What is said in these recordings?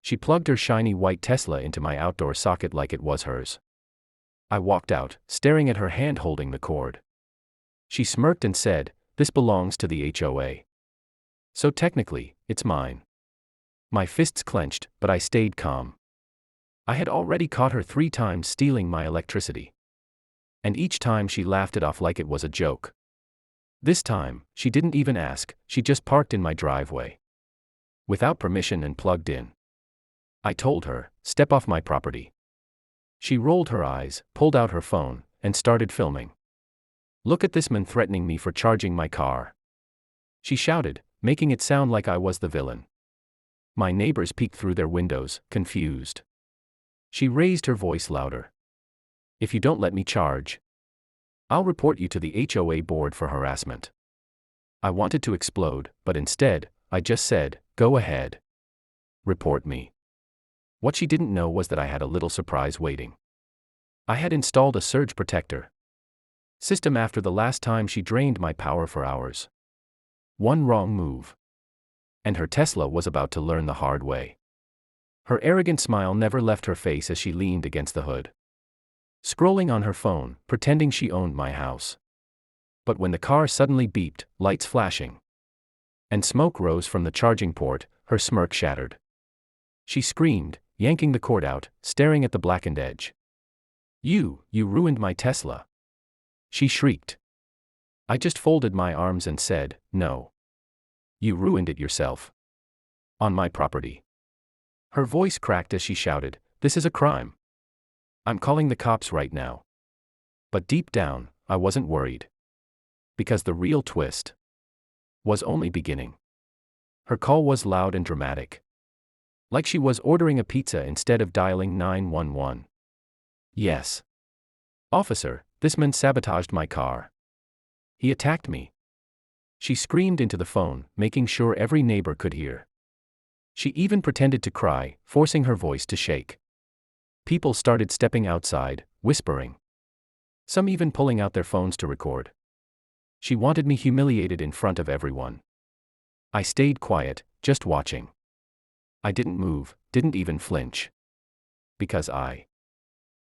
She plugged her shiny white Tesla into my outdoor socket like it was hers. I walked out, staring at her hand holding the cord. She smirked and said, "This belongs to the HOA. So technically, it's mine." My fists clenched, but I stayed calm. I had already caught her 3 times stealing my electricity. And each time she laughed it off like it was a joke. This time, she didn't even ask, she just parked in my driveway. Without permission and plugged in. I told her, "Step off my property." She rolled her eyes, pulled out her phone, and started filming. "Look at this man threatening me for charging my car," she shouted, making it sound like I was the villain. My neighbors peeked through their windows, confused. She raised her voice louder. "If you don't let me charge, I'll report you to the HOA board for harassment." I wanted to explode, but instead, I just said, "Go ahead. Report me." What she didn't know was that I had a little surprise waiting. I had installed a surge protector system after the last time she drained my power for hours. One wrong move, and her Tesla was about to learn the hard way. Her arrogant smile never left her face as she leaned against the hood, scrolling on her phone, pretending she owned my house. But when the car suddenly beeped, lights flashing, and smoke rose from the charging port, her smirk shattered. She screamed, yanking the cord out, staring at the blackened edge. You ruined my Tesla," she shrieked. I just folded my arms and said, "No. You ruined it yourself. On my property." Her voice cracked as she shouted, "This is a crime. I'm calling the cops right now." But deep down, I wasn't worried. Because the real twist was only beginning. Her call was loud and dramatic. Like she was ordering a pizza instead of dialing 911. "Yes. Officer, this man sabotaged my car. He attacked me." She screamed into the phone, making sure every neighbor could hear. She even pretended to cry, forcing her voice to shake. People started stepping outside, whispering. Some even pulling out their phones to record. She wanted me humiliated in front of everyone. I stayed quiet, just watching. I didn't move, didn't even flinch. Because I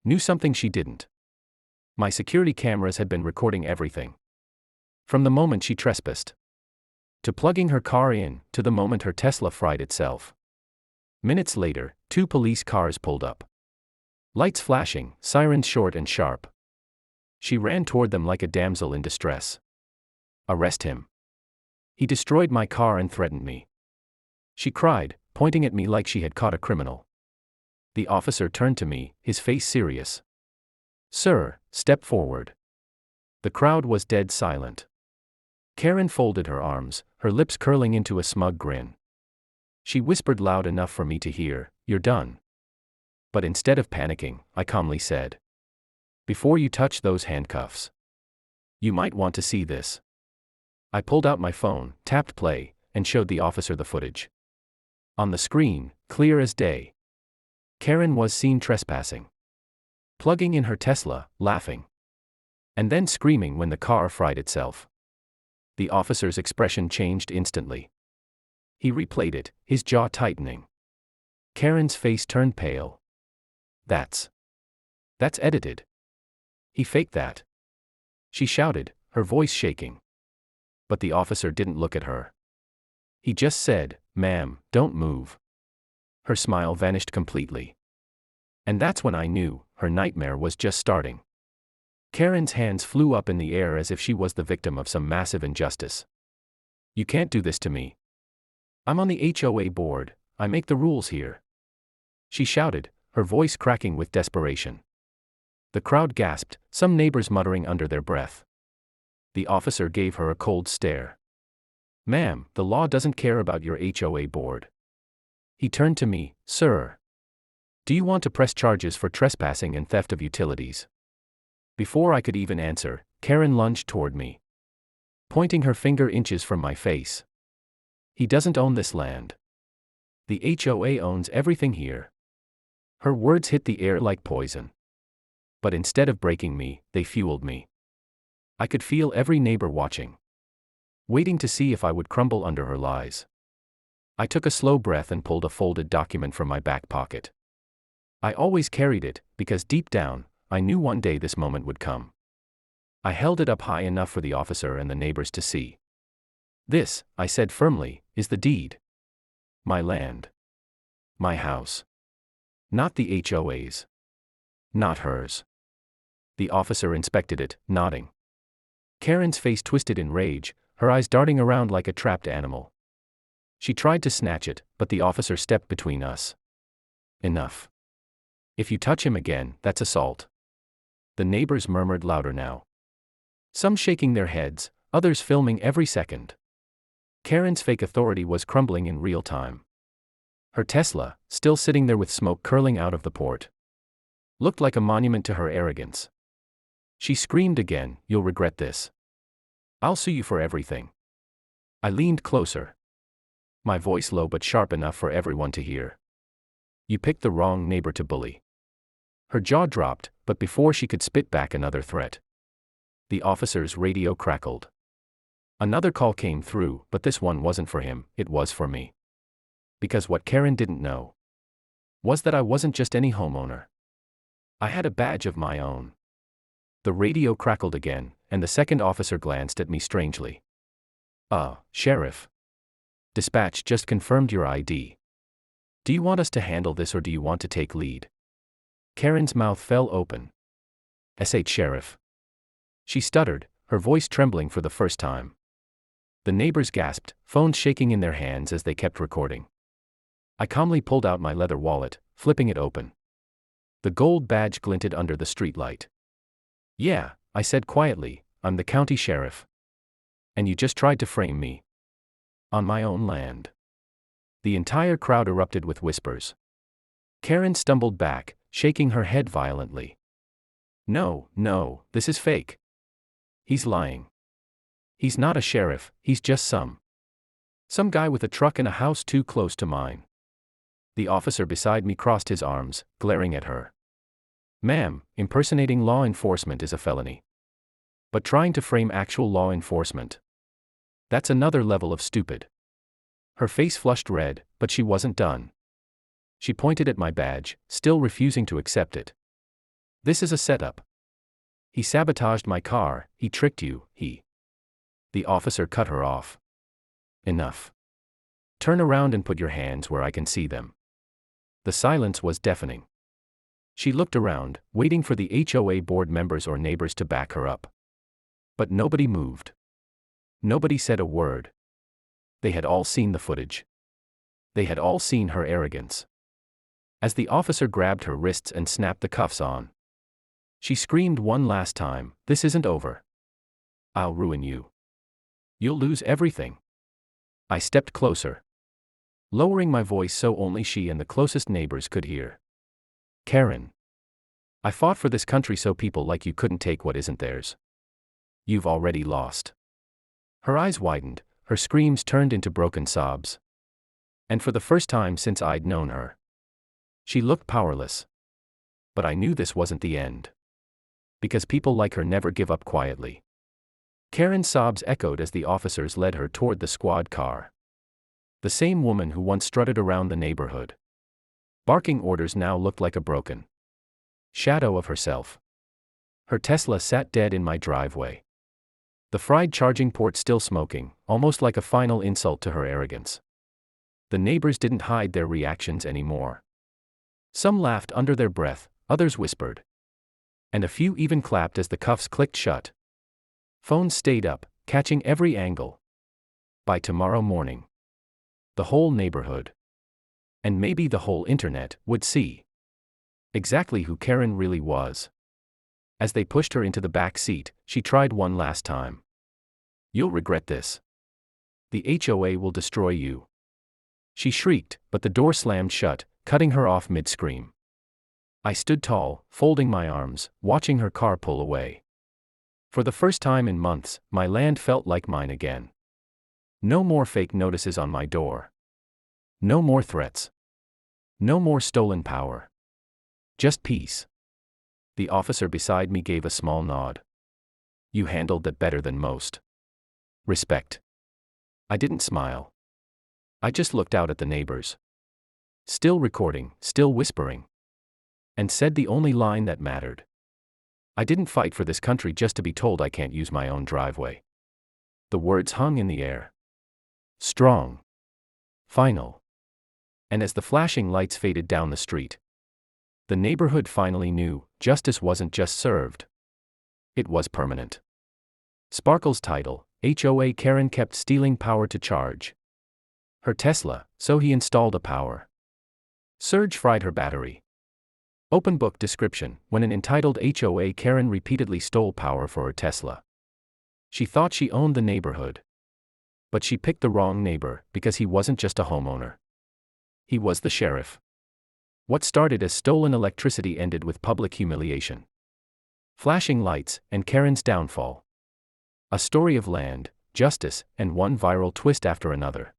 knew something she didn't. My security cameras had been recording everything. From the moment she trespassed, to plugging her car in, to the moment her Tesla fried itself. Minutes later, 2 police cars pulled up. Lights flashing, sirens short and sharp. She ran toward them like a damsel in distress. "Arrest him. He destroyed my car and threatened me," she cried, pointing at me like she had caught a criminal. The officer turned to me, his face serious. "Sir, step forward." The crowd was dead silent. Karen folded her arms, her lips curling into a smug grin. She whispered loud enough for me to hear, "You're done." But instead of panicking, I calmly said, "Before you touch those handcuffs, you might want to see this." I pulled out my phone, tapped play, and showed the officer the footage. On the screen, clear as day, Karen was seen trespassing, plugging in her Tesla, laughing, and then screaming when the car fried itself. The officer's expression changed instantly. He replayed it, his jaw tightening. Karen's face turned pale. That's edited. He faked that," she shouted, her voice shaking. But the officer didn't look at her. He just said, "Ma'am, don't move." Her smile vanished completely. And that's when I knew, her nightmare was just starting. Karen's hands flew up in the air as if she was the victim of some massive injustice. "You can't do this to me. I'm on the HOA board, I make the rules here," she shouted, her voice cracking with desperation. The crowd gasped, some neighbors muttering under their breath. The officer gave her a cold stare. "Ma'am, the law doesn't care about your HOA board." He turned to me, "Sir, do you want to press charges for trespassing and theft of utilities?" Before I could even answer, Karen lunged toward me, pointing her finger inches from my face. "He doesn't own this land. The HOA owns everything here." Her words hit the air like poison. But instead of breaking me, they fueled me. I could feel every neighbor watching, waiting to see if I would crumble under her lies. I took a slow breath and pulled a folded document from my back pocket. I always carried it, because deep down, I knew one day this moment would come. I held it up high enough for the officer and the neighbors to see. This, I said firmly, is the deed. My land. My house. Not the HOA's. Not hers. The officer inspected it, nodding. Karen's face twisted in rage, her eyes darting around like a trapped animal. She tried to snatch it, but the officer stepped between us. Enough. If you touch him again, that's assault. The neighbors murmured louder now. Some shaking their heads, others filming every second. Karen's fake authority was crumbling in real time. Her Tesla, still sitting there with smoke curling out of the port, looked like a monument to her arrogance. She screamed again, "You'll regret this. I'll sue you for everything." I leaned closer. My voice low but sharp enough for everyone to hear. "You picked the wrong neighbor to bully." Her jaw dropped, but before she could spit back another threat, the officer's radio crackled. Another call came through, but this one wasn't for him, it was for me. Because what Karen didn't know was that I wasn't just any homeowner. I had a badge of my own. The radio crackled again, and the second officer glanced at me strangely. Sheriff. Dispatch just confirmed your ID. Do you want us to handle this or do you want to take lead? Karen's mouth fell open. "S.H. Sheriff." She stuttered, her voice trembling for the first time. The neighbors gasped, phones shaking in their hands as they kept recording. I calmly pulled out my leather wallet, flipping it open. The gold badge glinted under the streetlight. "Yeah," I said quietly, "I'm the county sheriff. And you just tried to frame me. On my own land." The entire crowd erupted with whispers. Karen stumbled back, shaking her head violently. No, this is fake. He's lying. He's not a sheriff, he's just some guy with a truck and a house too close to mine." The officer beside me crossed his arms, glaring at her. "Ma'am, impersonating law enforcement is a felony. But trying to frame actual law enforcement, that's another level of stupid." Her face flushed red, but she wasn't done. She pointed at my badge, still refusing to accept it. "This is a setup. He sabotaged my car, he tricked you, The officer cut her off. "Enough. Turn around and put your hands where I can see them." The silence was deafening. She looked around, waiting for the HOA board members or neighbors to back her up. But nobody moved. Nobody said a word. They had all seen the footage. They had all seen her arrogance. As the officer grabbed her wrists and snapped the cuffs on, she screamed one last time, "This isn't over. I'll ruin you. You'll lose everything." I stepped closer, lowering my voice so only she and the closest neighbors could hear. "Karen. I fought for this country so people like you couldn't take what isn't theirs. You've already lost." Her eyes widened, her screams turned into broken sobs. And for the first time since I'd known her, she looked powerless. But I knew this wasn't the end. Because people like her never give up quietly. Karen's sobs echoed as the officers led her toward the squad car. The same woman who once strutted around the neighborhood, barking orders, now looked like a broken shadow of herself. Her Tesla sat dead in my driveway. The fried charging port still smoking, almost like a final insult to her arrogance. The neighbors didn't hide their reactions anymore. Some laughed under their breath, others whispered. And a few even clapped as the cuffs clicked shut. Phones stayed up, catching every angle. By tomorrow morning, the whole neighborhood, and maybe the whole internet, would see exactly who Karen really was. As they pushed her into the back seat, she tried one last time. "You'll regret this. The HOA will destroy you." She shrieked, but the door slammed shut, cutting her off mid-scream. I stood tall, folding my arms, watching her car pull away. For the first time in months, my land felt like mine again. No more fake notices on my door. No more threats. No more stolen power. Just peace. The officer beside me gave a small nod. "You handled that better than most. Respect." I didn't smile. I just looked out at the neighbors. Still recording, still whispering. And said the only line that mattered. I didn't fight for this country just to be told I can't use my own driveway. The words hung in the air. Strong. Final. And as the flashing lights faded down the street, the neighborhood finally knew justice wasn't just served. It was permanent. Sparkle's title, HOA Karen kept stealing power to charge her Tesla, so he installed a power surge fried her battery. Open book description: when an entitled HOA Karen repeatedly stole power for her Tesla, she thought she owned the neighborhood. But she picked the wrong neighbor, because he wasn't just a homeowner. He was the sheriff. What started as stolen electricity ended with public humiliation, flashing lights, and Karen's downfall. A story of land, justice, and one viral twist after another.